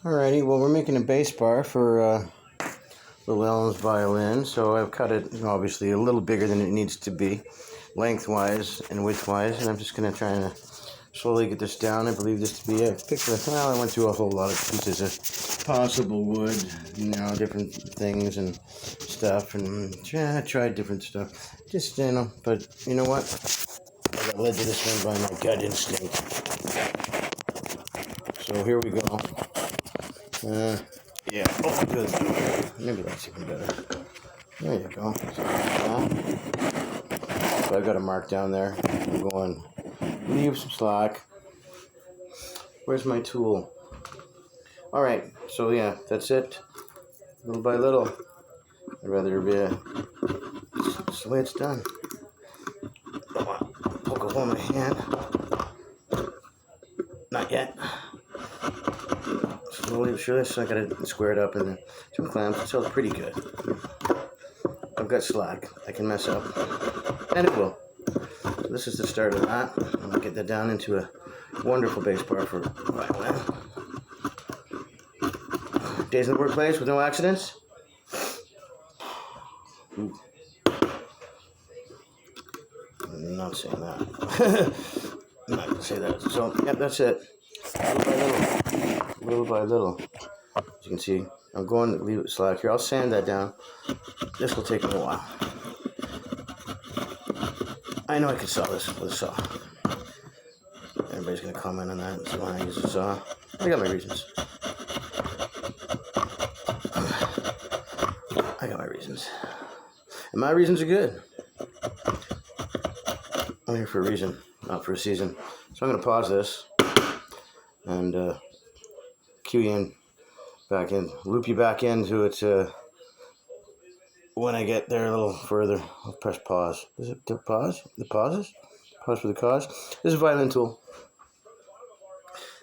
Alrighty, well we're making a bass bar for Llewellyn's violin, so I've cut it obviously a little bigger than it needs to be, lengthwise and widthwise, and I'm just going to try and slowly get this down. I believe this to be a picture. Well, I went through a whole lot of pieces of possible wood, different things and stuff, and I tried different stuff, just, but you know what? I got led to this one by my gut instinct. So here we go. Yeah, oh good. Maybe that's even better. There you go. So I've got a mark down there. I'm going, leave some slack. Where's my tool? Alright, so yeah, that's it. Little by little. I'd rather be just the way it's done. Poke a hole in my hand. Not yet. Slowly sure this, I gotta square it up and some clamps. It's all pretty good. I've got slack. I can mess up. And it will. So this is the start of that. I'm gonna get that down into a wonderful bass bar for violin. Days in the workplace with no accidents. Ooh. I'm not saying that. I'm not gonna say that. So, yeah, that's it. Little by little. Little by little. As you can see, I'm going to leave it slack here. I'll sand that down. This will take me a while. I know I could saw this with a saw. Everybody's going to comment on that. So when I use a saw, I got my reasons. I got my reasons. And my reasons are good. I'm here for a reason, not for a season. So I'm going to pause this and cue you in, back in, loop you back into it when I get there a little further. I'll press pause. Is it the pause? The pauses? Pause for the cause. This is a violin tool.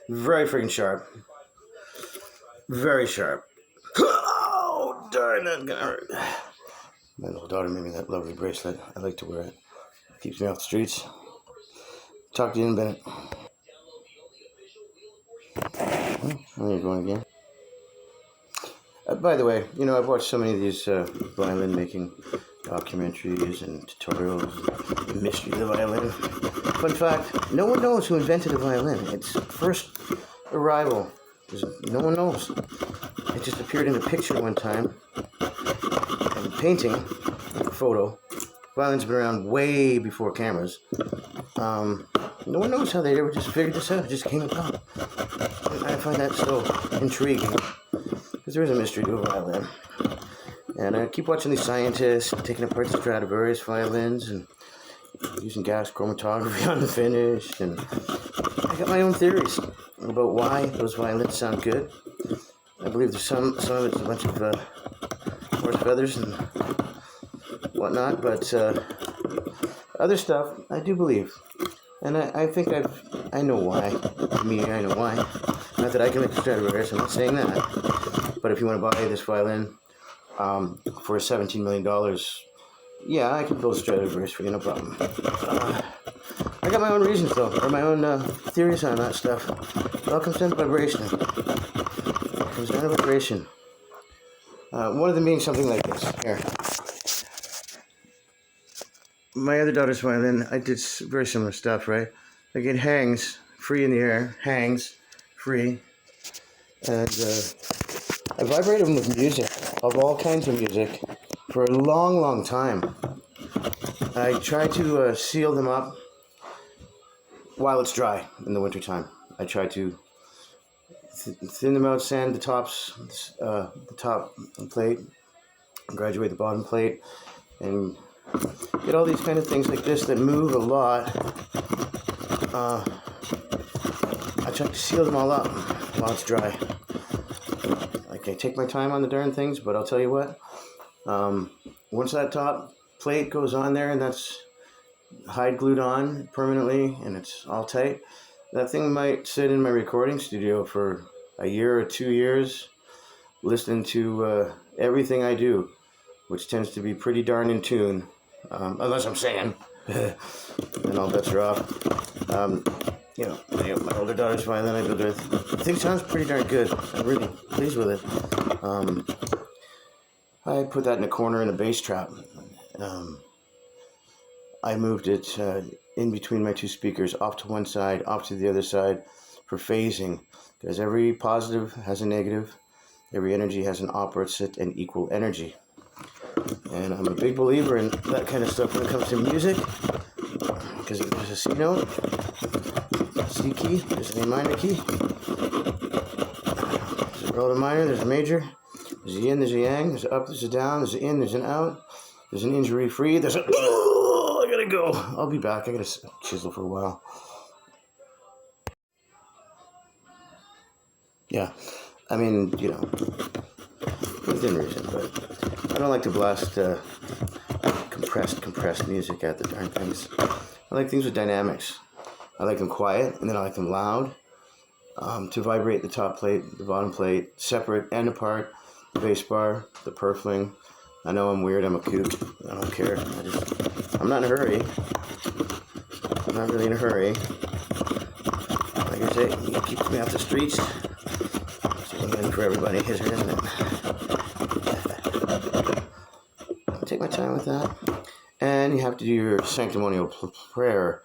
Very freaking sharp. Very sharp. Oh, darn, that's gonna hurt. My little daughter made me that lovely bracelet. I like to wear it. Keeps me off the streets. Talk to you in a minute. Oh, there you're going again. By the way, I've watched so many of these violin making documentaries and tutorials, the mystery of the violin. Fun fact, no one knows who invented a violin. Its first arrival, no one knows. It just appeared in a picture one time, and a painting, a photo. Violin's been around way before cameras. No one knows how they ever just figured this out. It just came about. I find that so intriguing. Because there is a mystery to a violin. And I keep watching these scientists taking apart the Stradivarius violins and using gas chromatography on the finish. And I got my own theories about why those violins sound good. I believe there's some of it's a bunch of horse feathers and whatnot, but other stuff I do believe. And I think I know why. I know why. Not that I can make a Stradivarius, I'm not saying that. But if you want to buy this violin for $17 million, yeah, I can build a Stradivarius for you, no problem. I got my own reasons, though, or my own theories on that stuff. It all comes down to vibration. It comes down to vibration. One of them being something like this. Here. My other daughter's violin, I did very similar stuff, right? Like it hangs free in the air, hangs free, and I vibrated them with music, of all kinds of music, for a long, long time. I try to seal them up while it's dry in the wintertime. I try to thin them out, sand the tops, the top plate, graduate the bottom plate, and get all these kind of things like this that move a lot. I try to seal them all up while it's dry. Like I take my time on the darn things, but I'll tell you what, once that top plate goes on there and that's hide glued on permanently and it's all tight, that thing might sit in my recording studio for a year or 2 years, listening to everything I do, which tends to be pretty darn in tune. Unless I'm saying, then all bets are off. you know, my older daughter's violin I built with. I think it sounds pretty darn good. I'm really pleased with it. I put that in a corner in a bass trap. I moved it in between my two speakers, off to one side, off to the other side, for phasing, because every positive has a negative, every energy has an opposite and equal energy. And I'm a big believer in that kind of stuff when it comes to music, because there's a C note, C key, there's an A minor key, there's a relative minor, there's a major, there's a yin, there's a yang, there's an up, there's a down, there's an in, there's an out, there's an injury free, there's a... I gotta go. I'll be back. I gotta chisel for a while. Yeah, I mean, you know, within reason, but I don't like to blast compressed music at the darn things. I like things with dynamics. I like them quiet, and then I like them loud, to vibrate the top plate, the bottom plate, separate and apart, the bass bar, the purfling. I know I'm weird, I'm a kook, I don't care. I'm not in a hurry. I'm not really in a hurry. Like I say, it keeps me off the streets. It's a win for everybody, isn't it? Take my time with that. And you have to do your sanctimonial prayer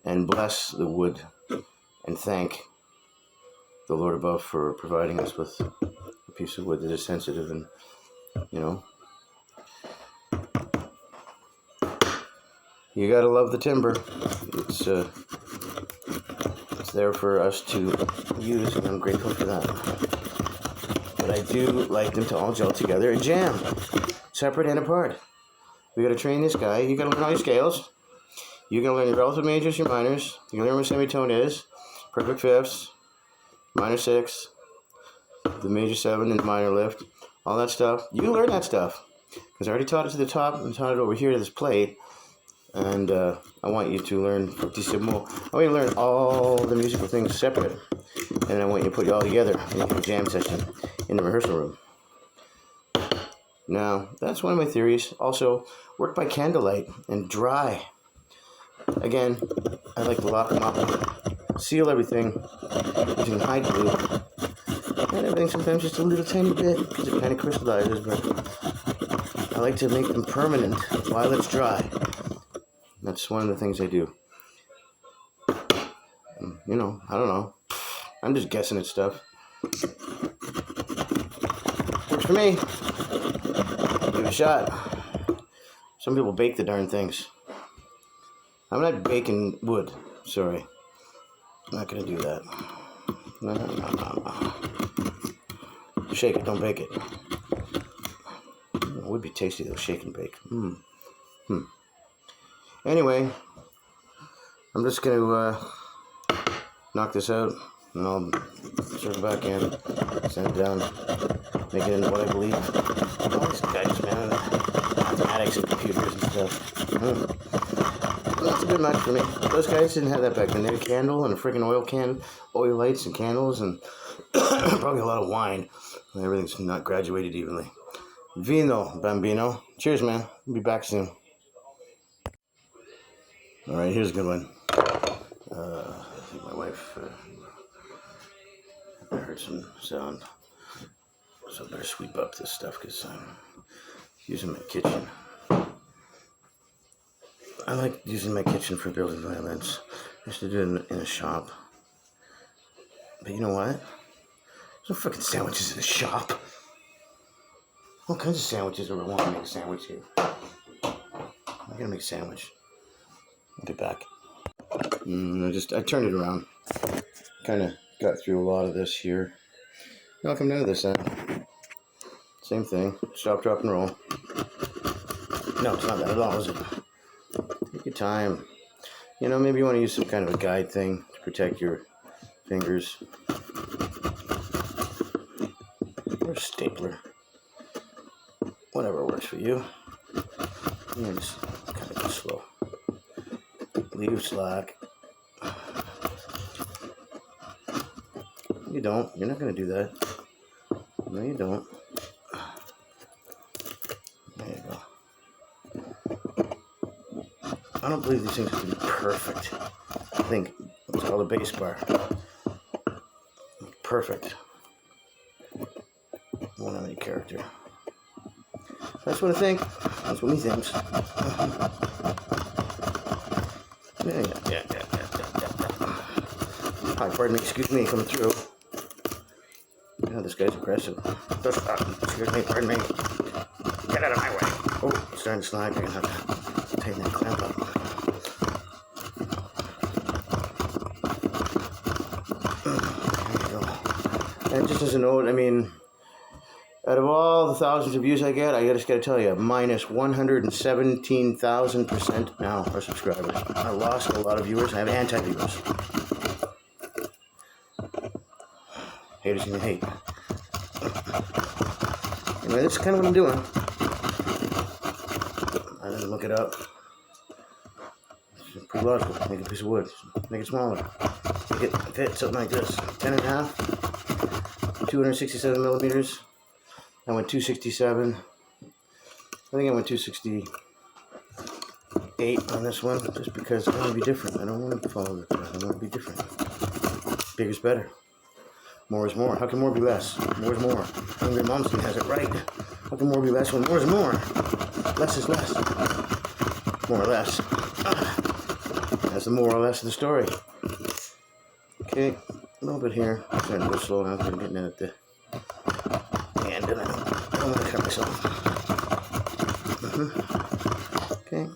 and bless the wood and thank the Lord above for providing us with a piece of wood that is sensitive and, you know, you gotta love the timber. It's there for us to use, and I'm grateful for that. But I do like them to all gel together and jam, separate and apart. We gotta train this guy. You gotta learn all your scales. You gotta learn your relative majors, your minors. You gotta learn what semitone is, perfect fifths, minor six, the major seven, and the minor lift. All that stuff. You can learn that stuff, because I already taught it to the top and taught it over here to this plate. And I want you to learn fortissimo. I want you to learn all the musical things separate. And I want you to put it all together in a jam session in the rehearsal room. Now, that's one of my theories. Also, work by candlelight and dry. Again, I like to lock them up, seal everything using hide glue. And everything sometimes just a little tiny bit, because it kind of crystallizes, but I like to make them permanent while it's dry. That's one of the things I do. You know, I don't know. I'm just guessing at stuff. Works for me. Give it a shot. Some people bake the darn things. I'm not baking wood. Sorry. I'm not going to do that. No. Shake it, don't bake it. It would be tasty though, shake and bake. Anyway, I'm just going to knock this out, and I'll circle back in, send it down, make it into what I believe. All these guys, man, mathematics and computers and stuff. That's a bit much for me. Those guys didn't have that back then. They had a candle and a freaking oil can, oil lights and candles, and probably a lot of wine. Everything's not graduated evenly. Vino, bambino. Cheers, man. I'll be back soon. All right, here's a good one. I think my wife I heard some sound, so I better sweep up this stuff because I'm using my kitchen. I like using my kitchen for building violins. I used to do it in a shop. But you know what? There's no freaking sandwiches in the shop. All kinds of sandwiches. I want to make a sandwich here. I'm gonna make a sandwich. I'll be back. I turned it around. Kind of got through a lot of this here. Now I'll come down to this end. Same thing. Stop, drop, and roll. No, it's not that at all, is it? Take your time. You know, maybe you want to use some kind of a guide thing to protect your fingers. Or a stapler. Whatever works for you. Yeah, just kind of go slow. Leave slack. You don't. You're not going to do that. No, you don't. There you go. I don't believe these things have to be perfect. I think It's called a bass bar. Perfect. Won't have any character. That's what I think. That's what he thinks. Yeah. Hi, pardon me, excuse me, coming through. Yeah, this guy's aggressive. Excuse me, pardon me. Get out of my way. Oh, it's starting to slide. You're gonna have to tighten that clamp up. There you go. And just as a note, I mean, out of all the thousands of views I get, I just gotta tell you, minus 117,000% now are subscribers. I lost a lot of viewers. I have anti-viewers. Haters gonna hate. Anyway, this is kind of what I'm doing. I didn't look it up. It's pretty logical. Make a piece of wood. Make it smaller. Make it fit something like this. 10.5. 267 millimeters. I went 267. I think I went 268 on this one, just because I want to be different. I don't want to follow the crowd. I want to be different. Bigger is better. More is more. How can more be less? More is more. Hungry Momsen has it right. How can more be less when more is more? Less is less. More or less. That's the more or less of the story. Okay, a little bit here. I'm trying to go slow now because I'm getting in at the end and I don't want to cut myself. Okay.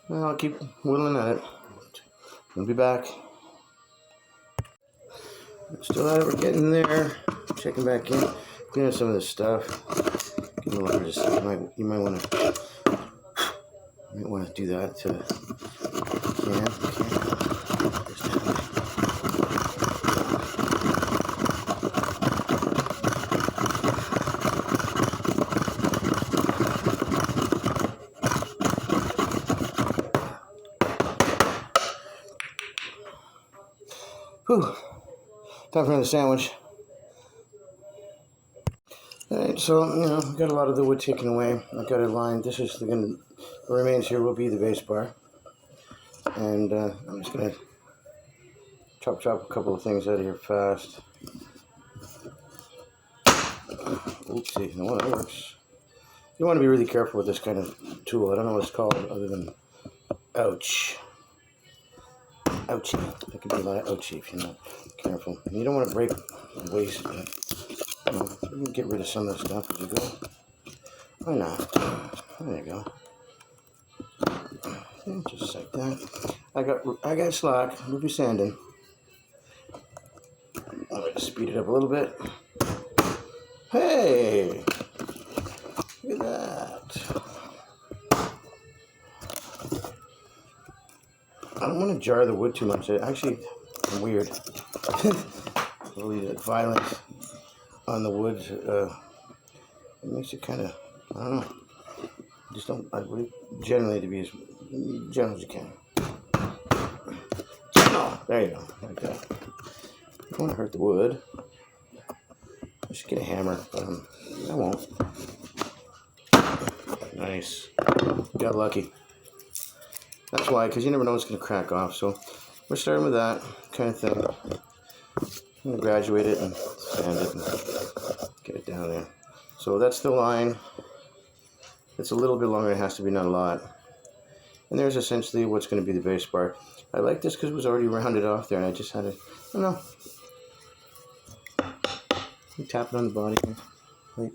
Well, I'll keep whittling at it. I'll be back. Still at it, we're getting there. Checking back in. Cleaning some of this stuff. Get a little just, you might want to do that. Whew. Time for another sandwich. Alright, so, I've got a lot of the wood taken away. I've got it lined. This is what remains here will be the bass bar. And I'm just going to chop a couple of things out of here fast. Oopsie, no, that works. You want to be really careful with this kind of tool. I don't know what it's called other than ouch. Ouchie. There can be a lot of ouchie if you're not careful. And you don't want to break the waste, but you can get rid of some of the stuff as you go. Why not? There you go. Yeah, just like that. I got slack. We'll be sanding. I'm going to speed it up a little bit. Hey! Look at that. I don't want to jar the wood too much. Actually, I'm weird. Really, the violence on the wood, it makes it kind of, I don't know. I would generally to be as gentle as you can. Oh, there you go, like that. You don't want to hurt the wood. I should get a hammer, but I won't. Nice. Got lucky. That's why, because you never know it's going to crack off. So we're starting with that kind of thing. I'm going to graduate it and sand it and get it down there. So that's the line. It's a little bit longer. It has to be, not a lot. And there's essentially what's going to be the bass bar. I like this because it was already rounded off there, and I just had to, I don't know. Tap it on the body here. Right.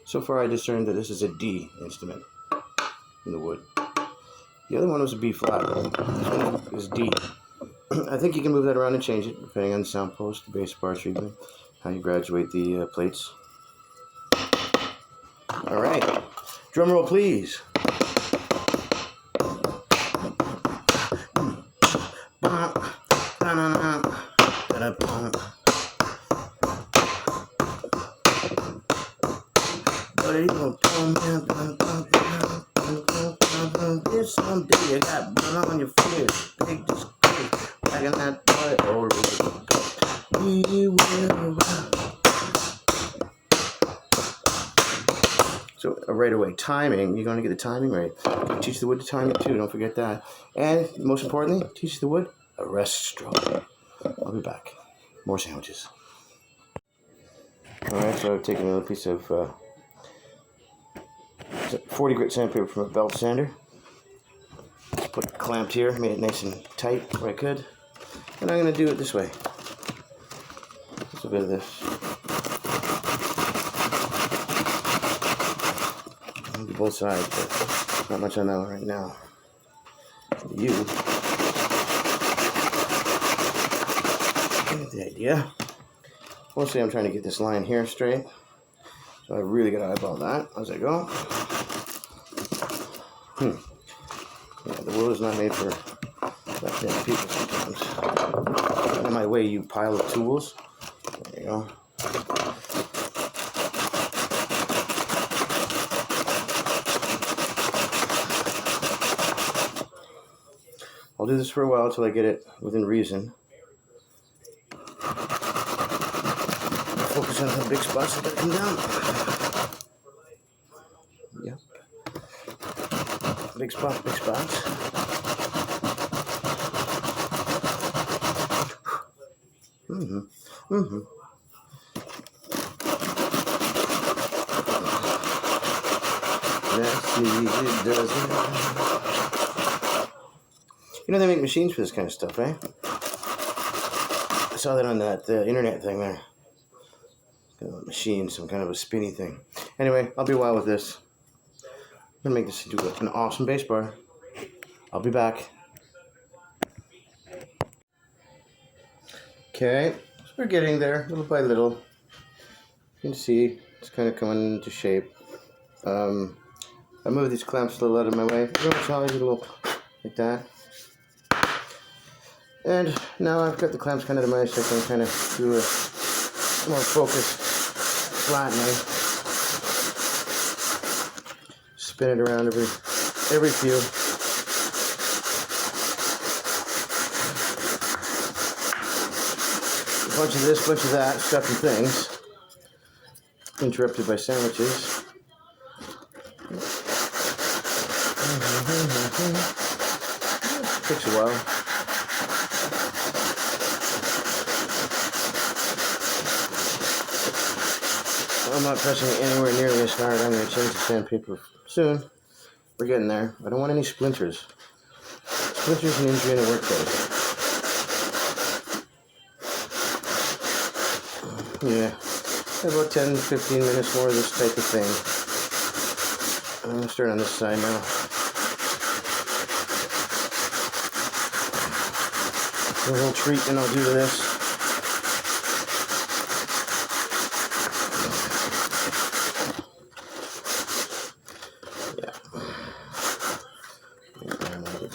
So far I discerned that this is a D instrument in the wood. The other one was a B flat. This one is D. I think you can move that around and change it depending on the sound post, the bass bar treatment, how you graduate the plates. All right, drum roll please. Someday you got blood on your face, big disgrace, back in that boy, we will. So right away. Timing, you're going to get the timing right. Teach the wood to time it too, don't forget that. And most importantly, teach the wood a rest stroke. I'll be back. More sandwiches. Alright, so I've taken another piece of 40 grit sandpaper from a belt sander. Just put it clamped here, made it nice and tight where I could. And I'm going to do it this way. Just a bit of this. I'll do both sides, but not much on that one right now. You get the idea. Mostly I'm trying to get this line here straight. So I really got to eyeball that as I go. Yeah, the world is not made for left-handed people sometimes. Get in my way, you pile of tools. There you go. I'll do this for a while until I get it within reason. Focus on the big spots that come down. Yep. Big spots, big spots. That's it, does it? You know they make machines for this kind of stuff, right? I saw that on that internet thing there. Machine, some kind of a spinny thing. Anyway, I'll be a while with this. I'm gonna make this into an awesome bass bar. I'll be back. Okay, so we're getting there little by little. You can see it's kind of coming into shape. I move these clamps a little out of my way. You know, a little like that. And now I've got the clamps kind of to my so I can kind of do a more focused flattening. Spin it around every few. A bunch of this, bunch of that, stuff and things. Interrupted by sandwiches. Takes a while. I'm not pressing it anywhere nearly as hard. I'm going to change the sandpaper soon. We're getting there. I don't want any splinters. Splinters and injury in a workplace. Yeah. About 10-15 minutes more of this type of thing. I'm going to start on this side now. A little treat and I'll do to this.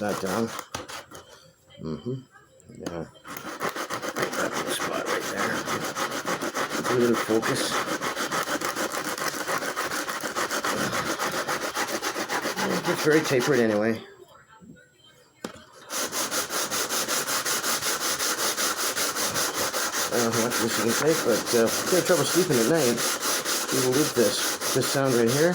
That down. Yeah. That little spot right there. A little focus. It's very tapered anyway. I don't know how much this you can take, but if you have trouble sleeping at night, you will loop this sound right here.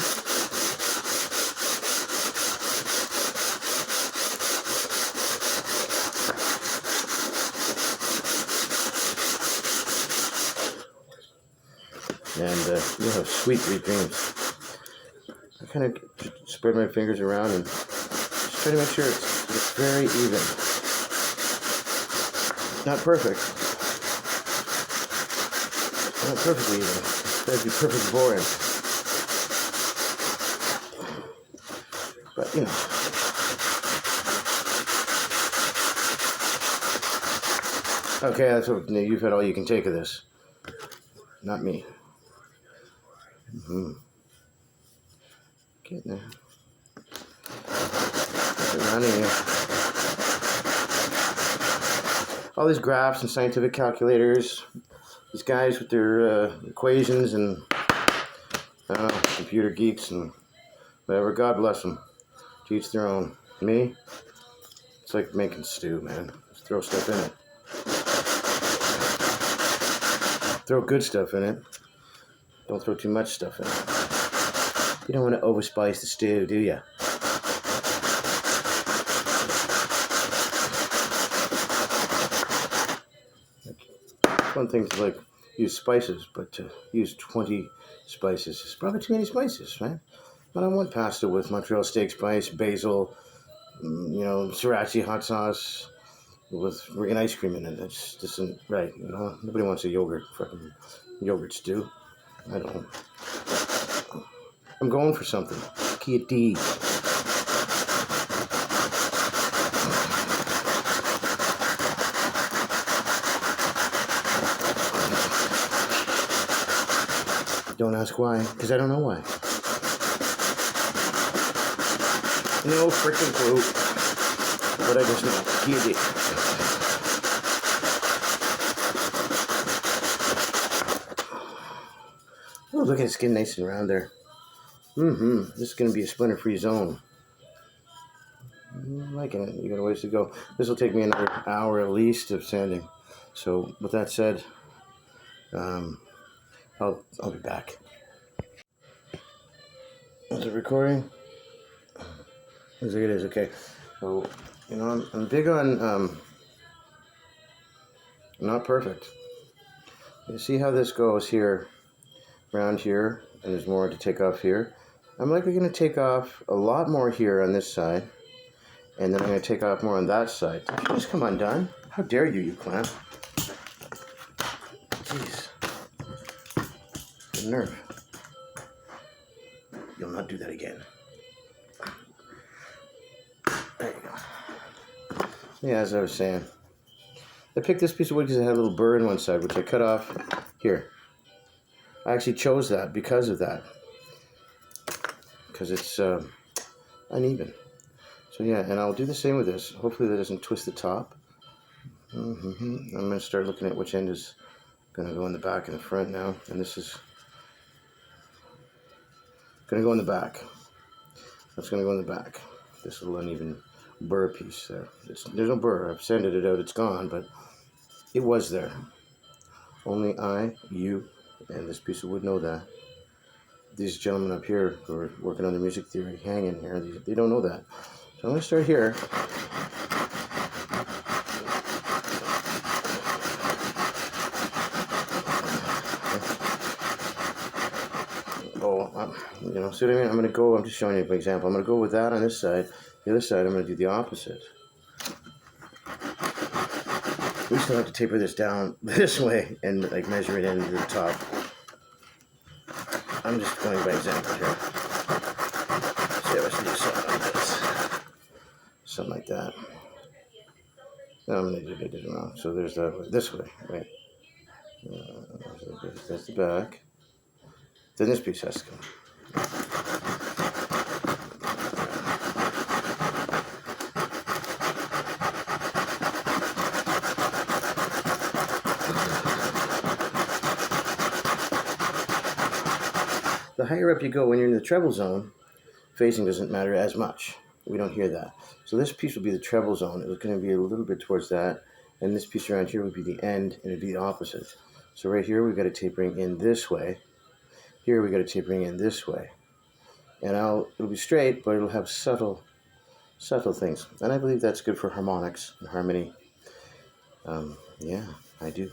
And you'll have sweet dreams. I kind of spread my fingers around and just try to make sure it's very even. Not perfect. Not perfectly even. That'd be perfect boring. But, you know. Okay, that's what you've had all you can take of this. Not me. Getting there. All these graphs and scientific calculators, these guys with their equations and computer geeks and whatever, God bless them. To each their own. Me, it's like making stew, man. Just throw stuff in it. Throw good stuff in it. Don't throw too much stuff in it. You don't want to overspice the stew, do you? One thing to like use spices, but to use 20 spices is probably too many spices, right? But I want pasta with Montreal steak spice, basil, sriracha hot sauce with friggin' ice cream in it. That just isn't right. Nobody wants a fucking yogurt stew. I don't. I'm going for something. Key a D. Don't ask why, because I don't know why. No freaking clue. But I just know. Key a D. Oh, look at it, getting nice and round there. This is going to be a splinter-free zone. I'm liking it. You got a ways to go. This will take me another hour at least of sanding. So, with that said, I'll be back. Is it recording? Looks like it is. Okay. So, I'm big on not perfect. You see how this goes here, around here, and there's more to take off here. I'm likely going to take off a lot more here on this side, and then I'm going to take off more on that side. Did you just come undone? How dare you, you clown? Jeez. The nerve. You'll not do that again. There you go. Yeah, as I was saying, I picked this piece of wood because it had a little burr on one side, which I cut off here. I actually chose that because of that. Because it's uneven. So yeah, and I'll do the same with this. Hopefully that doesn't twist the top. I'm going to start looking at which end is going to go in the back and the front now. And this is going to go in the back. That's going to go in the back. This little uneven burr piece there. There's no burr. I've sanded it out. It's gone, but it was there. Only I, you, and this piece of wood know that. These gentlemen up here who are working on the music theory hanging here, they don't know that. So I'm going to start here. See what I mean? I'm just showing you an example. I'm going to go with that on this side. The other side, I'm going to do the opposite. We still have to taper this down this way and like measure it into the top. I'm just going by example here. See, I was do something like this. Something like that. No, I did it wrong. So there's this way, right? That's the back. Then this piece has to come. The higher up you go, when you're in the treble zone, phasing doesn't matter as much. We don't hear that. So this piece will be the treble zone. It's going to be a little bit towards that. And this piece around here would be the end, and it'd be the opposite. So right here, we've got a tapering in this way. Here, we've got a tapering in this way. And it'll be straight, but it'll have subtle things. And I believe that's good for harmonics and harmony. Yeah, I do.